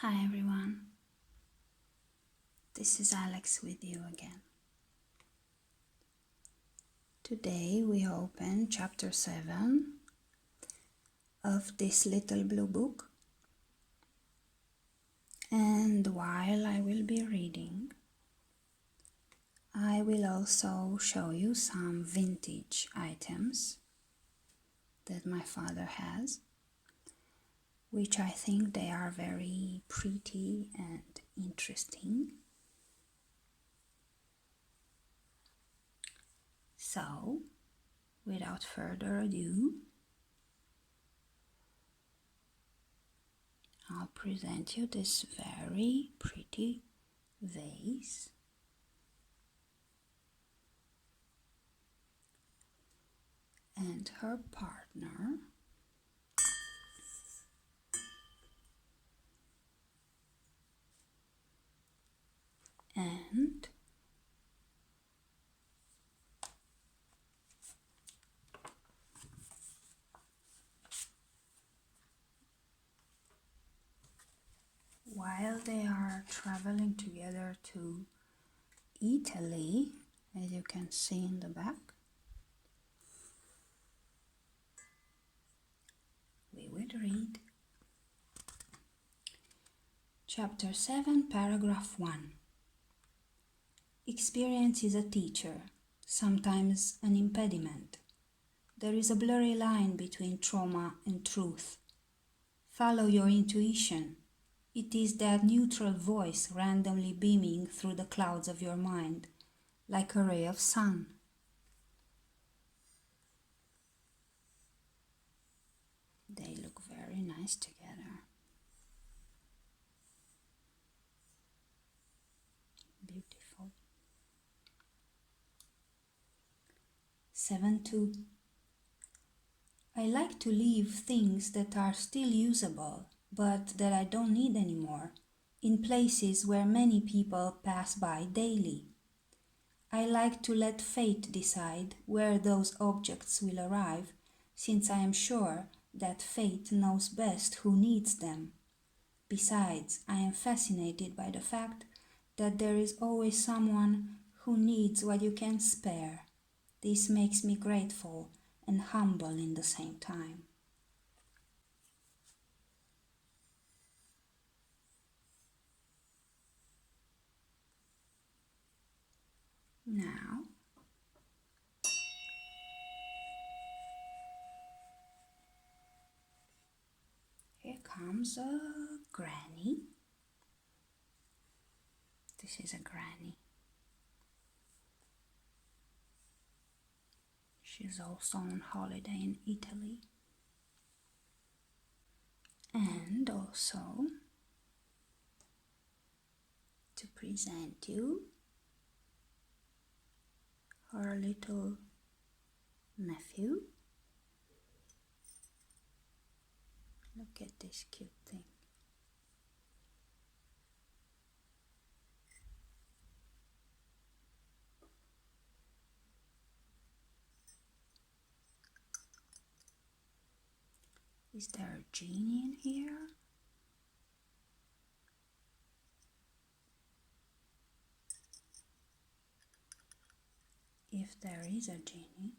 Hi everyone, this is Alex with you again. Today we open chapter 7 of this little blue book, and while I will be reading, I will also show you some vintage items that my father has, which I think they are very pretty and interesting. So, without further ado, I'll present you this very pretty vase. And her partner. And while they are traveling together to Italy, as you can see in the back, we would read Chapter 7, Paragraph 1. Experience is a teacher, sometimes an impediment. There is a blurry line between trauma and truth. Follow your intuition. It is that neutral voice randomly beaming through the clouds of your mind, like a ray of sun. They look very nice together. Beautiful. 7.2. I like to leave things that are still usable, but that I don't need anymore, in places where many people pass by daily. I like to let fate decide where those objects will arrive, since I am sure that fate knows best who needs them. Besides, I am fascinated by the fact that there is always someone who needs what you can spare. This makes me grateful and humble in the same time. Now, here comes a granny. This is a granny. She's also on holiday in Italy. And also, to present you her little nephew. Look at this cute thing. Is there a genie in here? If there is a genie,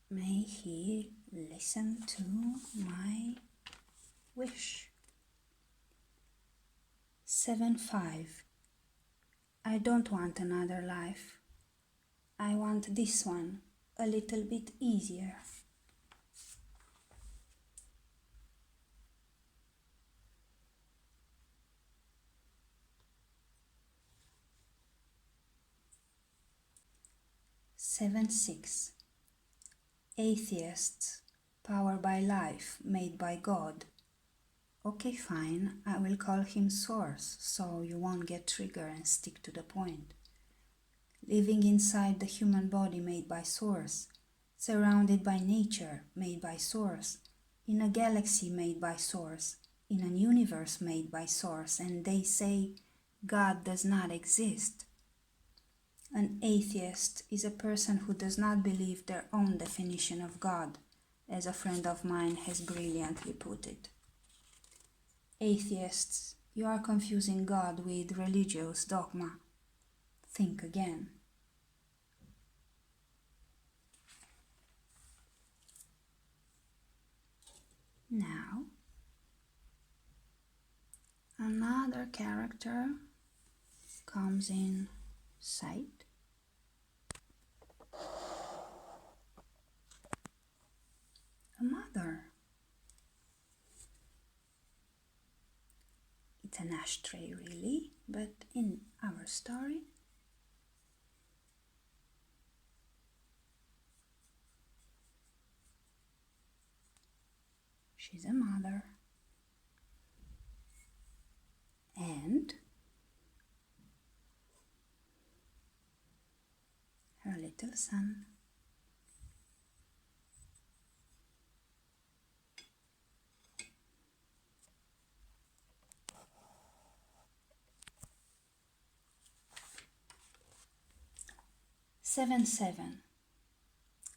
may he listen to my wish. 7.5. I don't want another life. I want this one a little bit easier. Seven, 6. Atheists, power by life, made by God. Okay, fine, I will call him Source, so you won't get triggered and stick to the point. Living inside the human body made by Source, surrounded by nature made by Source, in a galaxy made by Source, in an universe made by Source, and they say God does not exist. An atheist is a person who does not believe their own definition of God, as a friend of mine has brilliantly put it. Atheists, you are confusing God with religious dogma. Think again. Now, another character comes in sight. A mother. It's an ashtray really, but in our story, she's a mother. And her little son. Seven.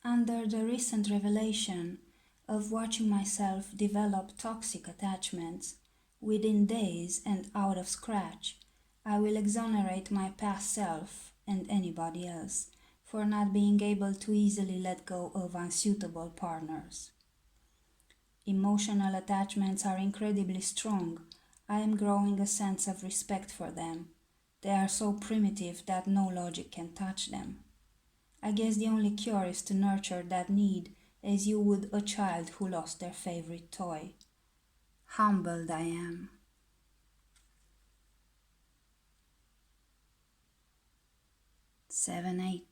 Under the recent revelation of watching myself develop toxic attachments within days and out of scratch, I will exonerate my past self and anybody else for not being able to easily let go of unsuitable partners. Emotional attachments are incredibly strong. I am growing a sense of respect for them. They are so primitive that no logic can touch them. I guess the only cure is to nurture that need as you would a child who lost their favorite toy. Humbled I am. 7.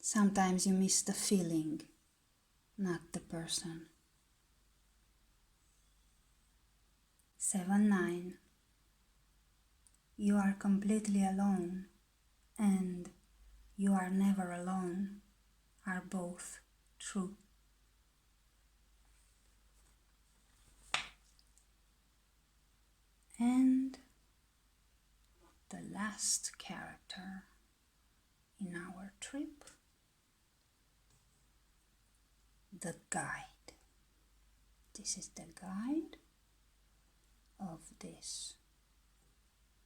Sometimes you miss the feeling, not the person. 9. You are completely alone, and you are never alone are both true. And the last character in our trip, the guide. This is the guide of this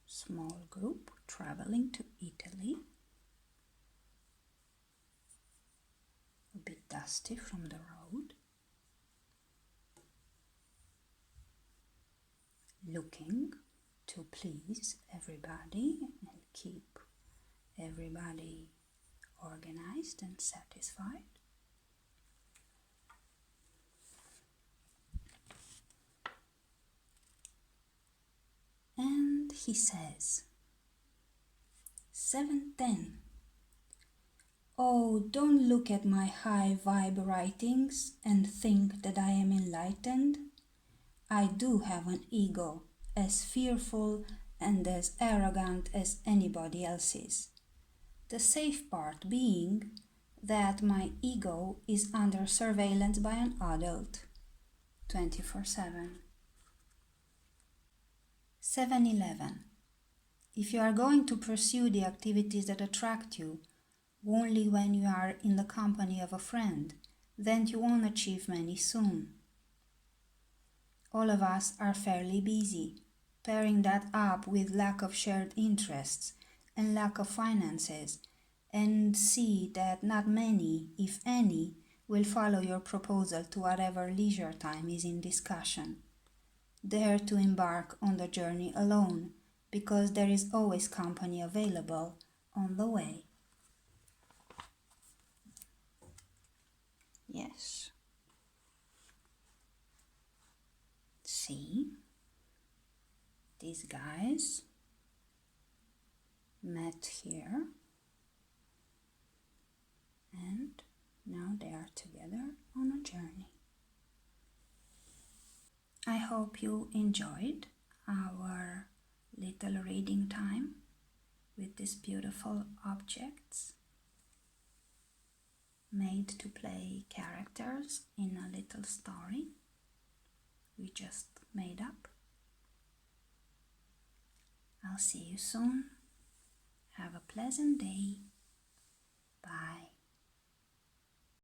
small group traveling to Italy. A bit dusty from the road. Looking to please everybody and keep everybody organized and satisfied. And he says, 7:10. Oh, don't look at my high vibe writings and think that I am enlightened. I do have an ego, as fearful and as arrogant as anybody else's. The safe part being that my ego is under surveillance by an adult, 24/7. 7:11. If you are going to pursue the activities that attract you only when you are in the company of a friend, then you won't achieve many soon. All of us are fairly busy. Pairing that up with lack of shared interests and lack of finances, and see that not many, if any, will follow your proposal to whatever leisure time is in discussion. Dare to embark on the journey alone, because there is always company available on the way. Yes. See, these guys met here and now they are together on a journey. I hope you enjoyed our little reading time with these beautiful objects made to play characters in a little story we just made up. I'll see you soon. Have a pleasant day. Bye.